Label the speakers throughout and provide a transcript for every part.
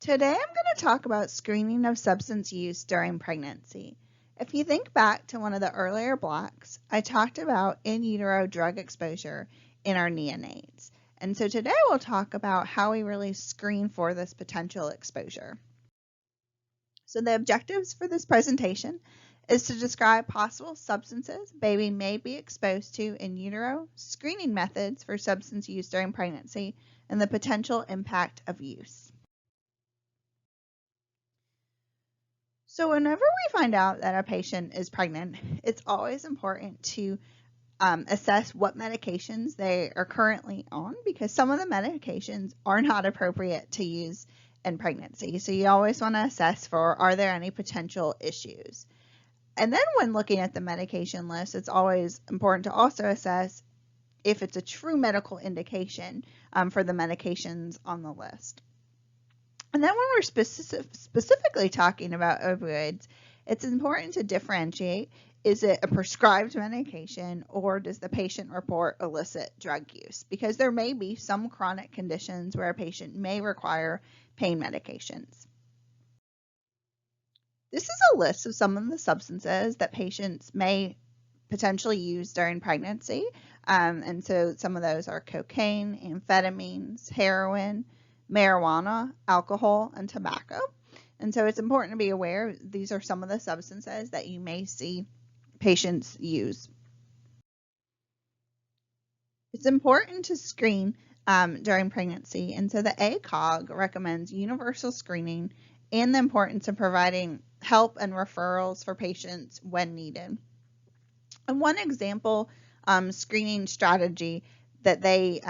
Speaker 1: Today I'm going to talk about screening of substance use during pregnancy. If you think back to one of the earlier blocks, I talked about in utero drug exposure in our neonates. And so today we'll talk about how we really screen for this potential exposure. So the objectives for this presentation is to describe possible substances baby may be exposed to in utero, screening methods for substance use during pregnancy, and the potential impact of use. So whenever we find out that a patient is pregnant, it's always important to assess what medications they are currently on, because some of the medications are not appropriate to use in pregnancy. So you always want to assess for, are there any potential issues? And then when looking at the medication list, it's always important to also assess if it's a true medical indication for the medications on the list. And then when we're specifically talking about opioids, it's important to differentiate, is it a prescribed medication or does the patient report illicit drug use? Because there may be some chronic conditions where a patient may require pain medications. This is a list of some of the substances that patients may potentially use during pregnancy. And so some of those are cocaine, amphetamines, heroin, marijuana, alcohol, and tobacco. And so it's important to be aware these are some of the substances that you may see patients use. It's important to screen during pregnancy, and so the ACOG recommends universal screening and the importance of providing help and referrals for patients when needed. And one example screening strategy that they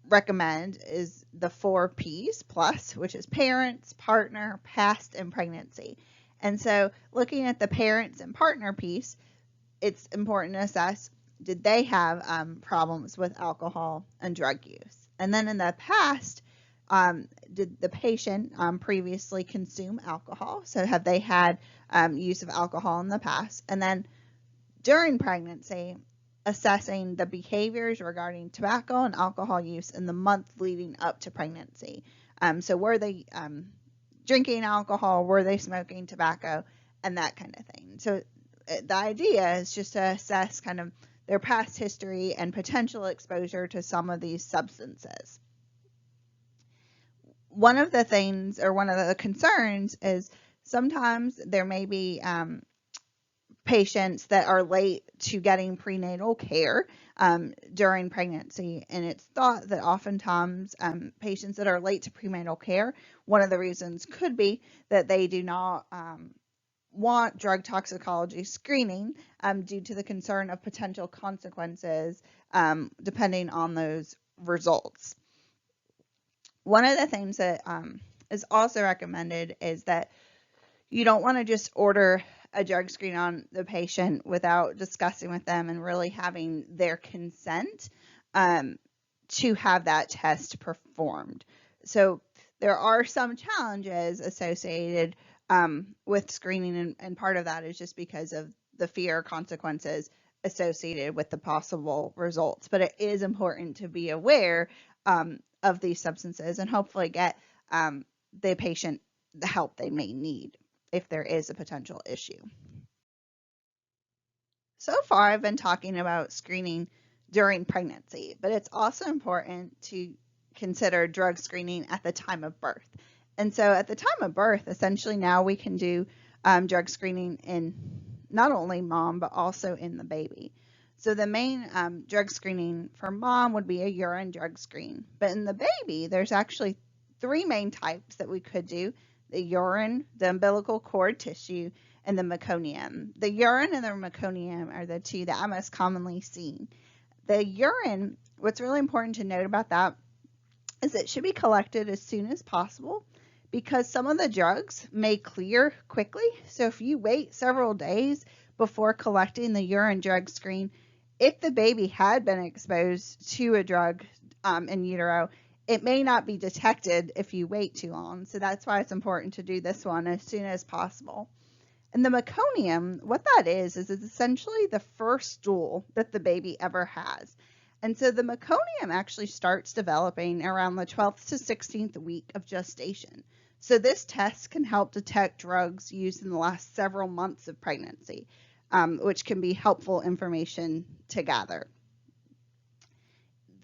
Speaker 1: recommend is the 4 P's plus, which is parents, partner, past, and pregnancy. And so looking at the parents and partner piece, it's important to assess, did they have problems with alcohol and drug use? And then in the past, did the patient previously consume alcohol? So have they had use of alcohol in the past? And then during pregnancy, assessing the behaviors regarding tobacco and alcohol use in the month leading up to pregnancy. So were they drinking alcohol? Were they smoking tobacco? And that kind of thing. So the idea is just to assess kind of their past history and potential exposure to some of these substances. One of the things, or one of the concerns, is sometimes there may be patients that are late to getting prenatal care during pregnancy, and it's thought that oftentimes patients that are late to prenatal care, one of the reasons could be that they do not want drug toxicology screening due to the concern of potential consequences depending on those results. One of the things that is also recommended is that you don't want to just order a drug screen on the patient without discussing with them and really having their consent to have that test performed. So there are some challenges associated with screening, and part of that is just because of the fear consequences associated with the possible results. But it is important to be aware of these substances and hopefully get the patient the help they may need if there is a potential issue. So far, I've been talking about screening during pregnancy, but it's also important to consider drug screening at the time of birth. And so at the time of birth, essentially now we can do drug screening in not only mom, but also in the baby. So the main drug screening for mom would be a urine drug screen. But in the baby, there's actually 3 main types that we could do: the urine, the umbilical cord tissue, and the meconium. The urine and the meconium are the 2 that I'm most commonly seen. The urine, what's really important to note about that is it should be collected as soon as possible, because some of the drugs may clear quickly. So if you wait several days before collecting the urine drug screen, if the baby had been exposed to a drug in utero, it may not be detected if you wait too long. So that's why it's important to do this one as soon as possible. And the meconium, what that is it's essentially the first stool that the baby ever has. And so the meconium actually starts developing around the 12th to 16th week of gestation. So this test can help detect drugs used in the last several months of pregnancy, which can be helpful information to gather.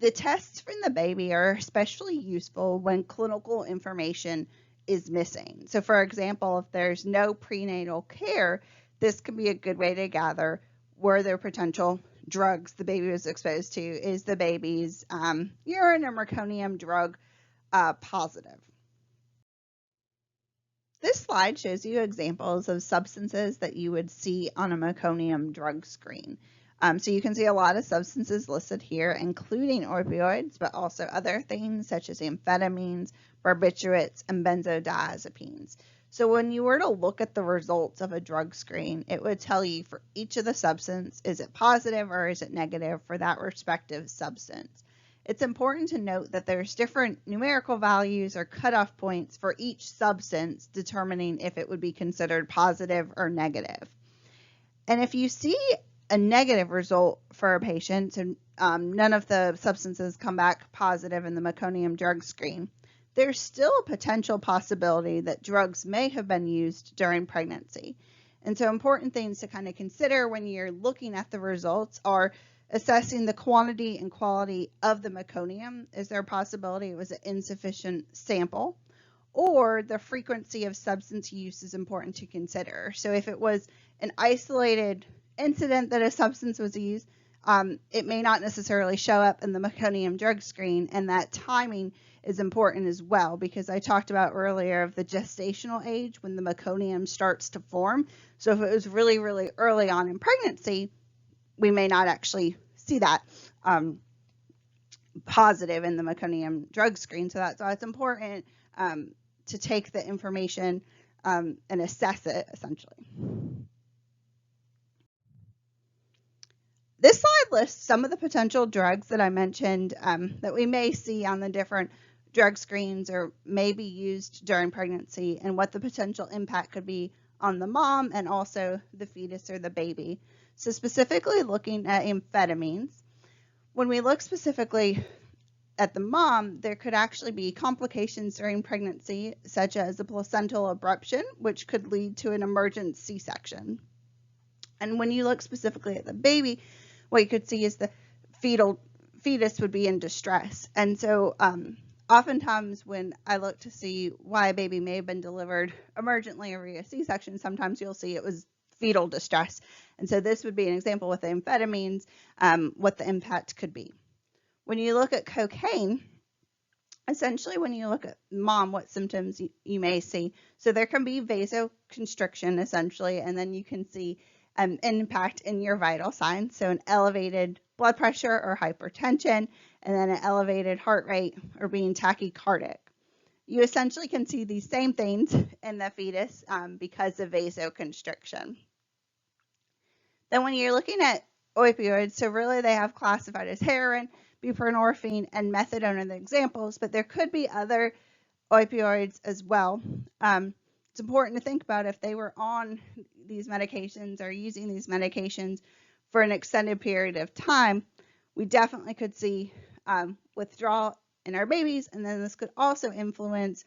Speaker 1: The tests from the baby are especially useful when clinical information is missing. So for example, if there's no prenatal care, this can be a good way to gather were there potential drugs the baby was exposed to. Is the baby's urine or meconium drug positive? This slide shows you examples of substances that you would see on a meconium drug screen. So you can see a lot of substances listed here, including opioids, but also other things such as amphetamines, barbiturates, and benzodiazepines. So when you were to look at the results of a drug screen, it would tell you for each of the substance, is it positive or is it negative for that respective substance. It's important to note that there's different numerical values or cutoff points for each substance determining if it would be considered positive or negative. And if you see a negative result for a patient, so none of the substances come back positive in the meconium drug screen, there's still a potential possibility that drugs may have been used during pregnancy. And so important things to kind of consider when you're looking at the results are assessing the quantity and quality of the meconium. Is there a possibility it was an insufficient sample? Or the frequency of substance use is important to consider. So if it was an isolated incident that a substance was used, it may not necessarily show up in the meconium drug screen, and that timing is important as well, because I talked about earlier of the gestational age when the meconium starts to form. So if it was really, really early on in pregnancy, we may not actually see that positive in the meconium drug screen. So that's why it's important to take the information and assess it, essentially. This slide lists some of the potential drugs that I mentioned that we may see on the different drug screens or may be used during pregnancy, and what the potential impact could be on the mom and also the fetus or the baby. So specifically looking at amphetamines, when we look specifically at the mom, there could actually be complications during pregnancy, such as a placental abruption, which could lead to an emergent C-section. And when you look specifically at the baby, what you could see is the fetus would be in distress. And so oftentimes when I look to see why a baby may have been delivered emergently or via C-section, sometimes you'll see it was fetal distress. And so this would be an example with amphetamines, what the impact could be. When you look at cocaine, essentially when you look at mom, what symptoms you may see. So there can be vasoconstriction essentially, and then you can see an impact in your vital signs. So an elevated blood pressure or hypertension, and then an elevated heart rate or being tachycardic. You essentially can see these same things in the fetus because of vasoconstriction. Then when you're looking at opioids, so really they have classified as heroin, buprenorphine, and methadone are the examples, but there could be other opioids as well. It's important to think about if they were on these medications or using these medications for an extended period of time, we definitely could see withdrawal in our babies, and then this could also influence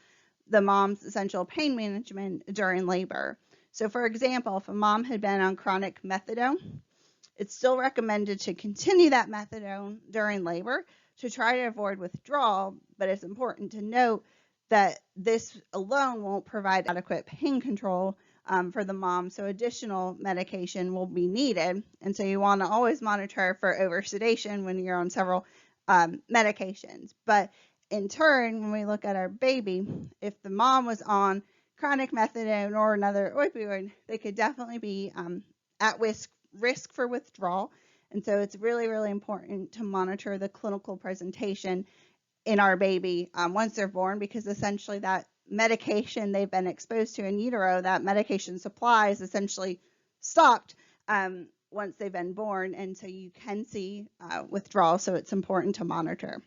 Speaker 1: the mom's essential pain management during labor. So for example, if a mom had been on chronic methadone, it's still recommended to continue that methadone during labor to try to avoid withdrawal, but it's important to note that this alone won't provide adequate pain control for the mom, so additional medication will be needed. And so you want to always monitor for oversedation when you're on several medications. But in turn, when we look at our baby, if the mom was on chronic methadone or another opioid, they could definitely be at risk for withdrawal. And so it's really, really important to monitor the clinical presentation in our baby once they're born, because essentially that medication they've been exposed to in utero, that medication supply is essentially stopped once they've been born, and so you can see withdrawal, so it's important to monitor.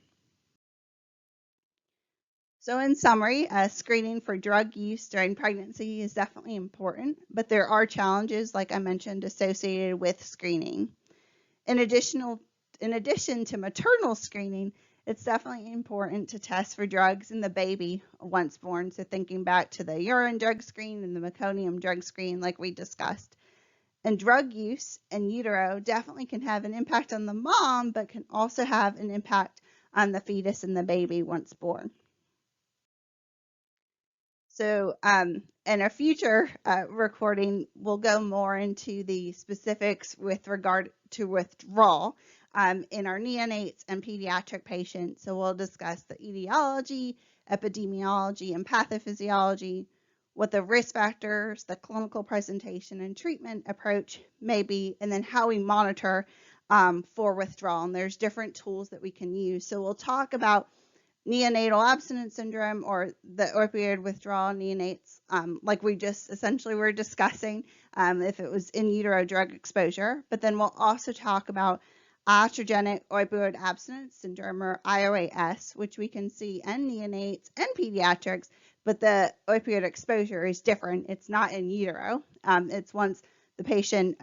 Speaker 1: So in summary, screening for drug use during pregnancy is definitely important, but there are challenges, like I mentioned, associated with screening. In addition in addition to maternal screening, it's definitely important to test for drugs in the baby once born. So thinking back to the urine drug screen and the meconium drug screen like we discussed. And drug use in utero definitely can have an impact on the mom, but can also have an impact on the fetus and the baby once born. So in a future recording, we'll go more into the specifics with regard to withdrawal in our neonates and pediatric patients. So we'll discuss the etiology, epidemiology, and pathophysiology, what the risk factors, the clinical presentation and treatment approach may be, and then how we monitor for withdrawal. And there's different tools that we can use. So we'll talk about neonatal abstinence syndrome or the opioid withdrawal neonates, like we just essentially were discussing, if it was in utero drug exposure. But then we'll also talk about iatrogenic opioid abstinence syndrome, or IOAS, which we can see in neonates and pediatrics, but the opioid exposure is different. It's not in utero. It's once the patient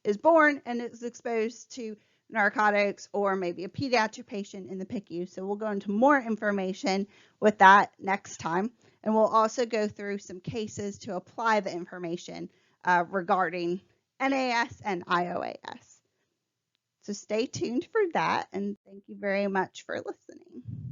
Speaker 1: is born and is exposed to narcotics, or maybe a pediatric patient in the PICU. So we'll go into more information with that next time. And we'll also go through some cases to apply the information regarding NAS and IOAS. So stay tuned for that, and thank you very much for listening.